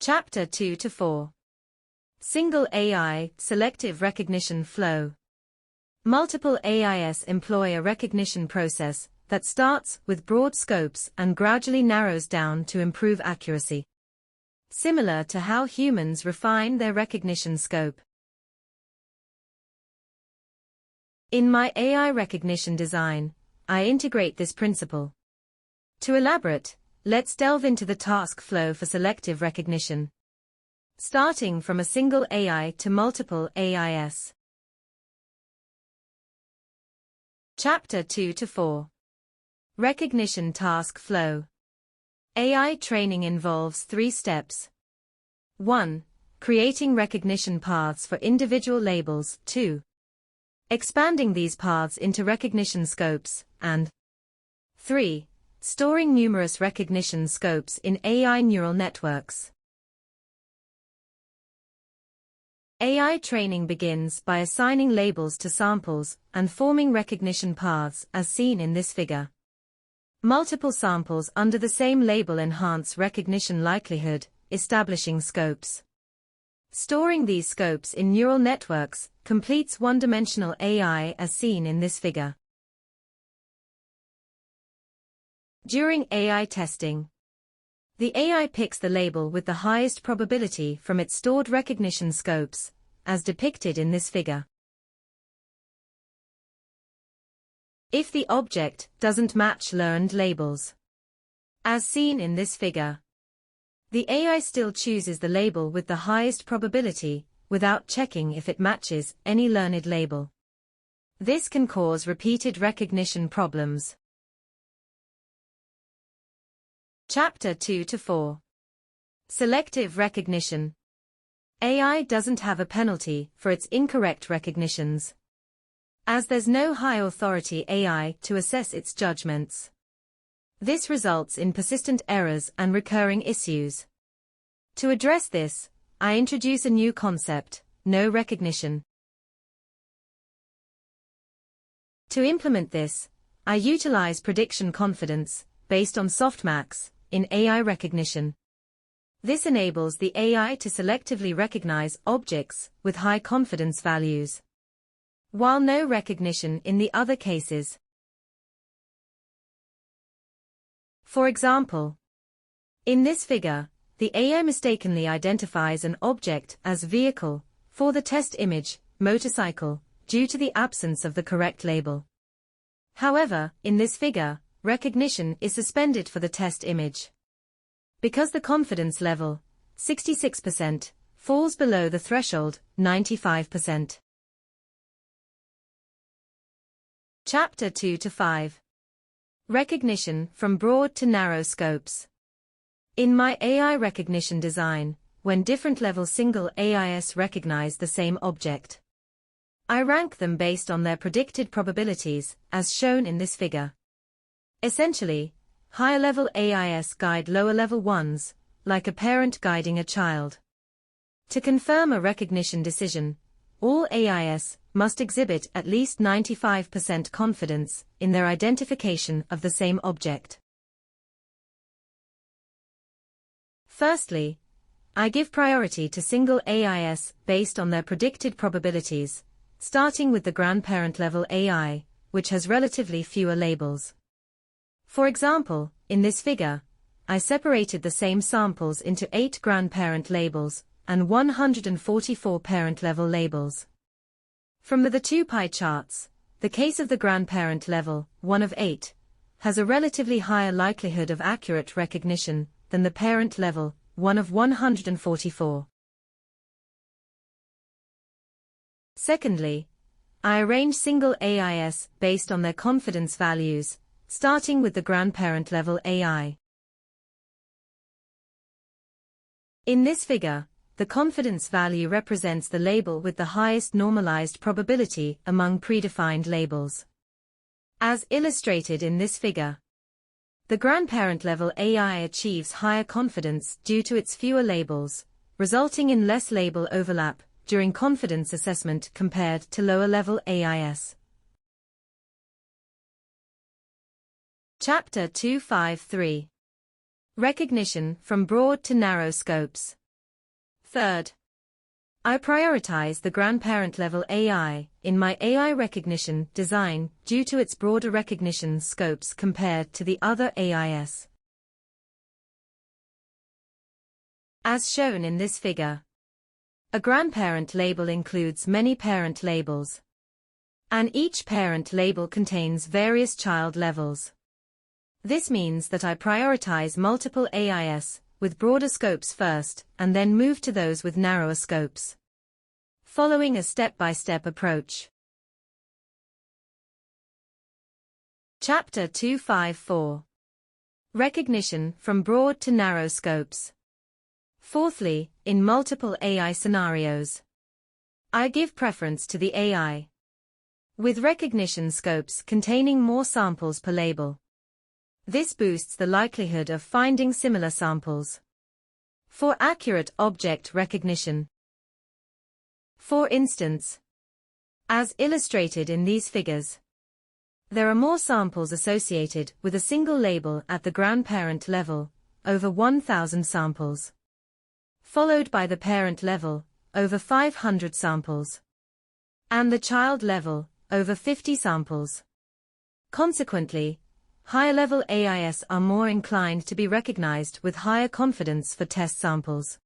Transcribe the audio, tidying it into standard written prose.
Chapter 2 to 4. Single AI, Selective Recognition Flow. Multiple AIs employ a recognition process that starts with broad scopes and gradually narrows down to improve accuracy. Similar to how humans refine their recognition scope. In my AI recognition design, I integrate this principle. To elaborate, let's delve into the task flow for selective recognition. Starting from a single AI to multiple AIs. Chapter 2 to 4. Recognition Task Flow. AI training involves 3 steps. 1. Creating recognition paths for individual labels. 2. Expanding these paths into recognition scopes, and 3. Storing numerous recognition scopes in AI neural networks. AI training begins by assigning labels to samples and forming recognition paths as seen in this figure. Multiple samples under the same label enhance recognition likelihood, establishing scopes. Storing these scopes in neural networks completes one-dimensional AI as seen in this figure. During AI testing, the AI picks the label with the highest probability from its stored recognition scopes, as depicted in this figure. If the object doesn't match learned labels, as seen in this figure, the AI still chooses the label with the highest probability, without checking if it matches any learned label. This can cause repeated recognition problems. Chapter 2 to 4. Selective Recognition. AI doesn't have a penalty for its incorrect recognitions, as there's no high-authority AI to assess its judgments. This results in persistent errors and recurring issues. To address this, I introduce a new concept, no recognition. To implement this, I utilize prediction confidence, based on softmax, in AI recognition. This enables the AI to selectively recognize objects with high confidence values, while no recognition in the other cases. For example, in this figure, the AI mistakenly identifies an object as vehicle for the test image, motorcycle, due to the absence of the correct label. However, in this figure, recognition is suspended for the test image, because the confidence level, 66%, falls below the threshold, 95%. Chapter 2 to 5. Recognition from broad to narrow scopes. In my AI recognition design, when different level single AIs recognize the same object, I rank them based on their predicted probabilities, as shown in this figure. Essentially, higher-level AIs guide lower-level ones, like a parent guiding a child. To confirm a recognition decision, all AIs must exhibit at least 95% confidence in their identification of the same object. Firstly, I give priority to single AIs based on their predicted probabilities, starting with the grandparent-level AI, which has relatively fewer labels. For example, in this figure, I separated the same samples into 8 grandparent labels and 144 parent-level labels. From the 2 pie charts, the case of the grandparent level, 1 of 8, has a relatively higher likelihood of accurate recognition than the parent level, 1 of 144. Secondly, I arrange single AIs based on their confidence values, starting with the grandparent-level AI. In this figure, the confidence value represents the label with the highest normalized probability among predefined labels. As illustrated in this figure, the grandparent-level AI achieves higher confidence due to its fewer labels, resulting in less label overlap during confidence assessment compared to lower-level AIs. Chapter 253. Recognition from broad to narrow scopes. Third, I prioritize the grandparent-level AI in my AI recognition design due to its broader recognition scopes compared to the other AIS. As shown in this figure, a grandparent label includes many parent labels, and each parent label contains various child levels. This means that I prioritize multiple AIS with broader scopes first and then move to those with narrower scopes, following a step-by-step approach. Chapter 254. Recognition from broad to narrow scopes. Fourthly, in multiple AI scenarios, I give preference to the AI with recognition scopes containing more samples per label. This boosts the likelihood of finding similar samples for accurate object recognition. For instance, as illustrated in these figures, there are more samples associated with a single label at the grandparent level, over 1,000 samples, followed by the parent level, over 500 samples, and the child level, over 50 samples. Consequently, higher-level AIS are more inclined to be recognized with higher confidence for test samples.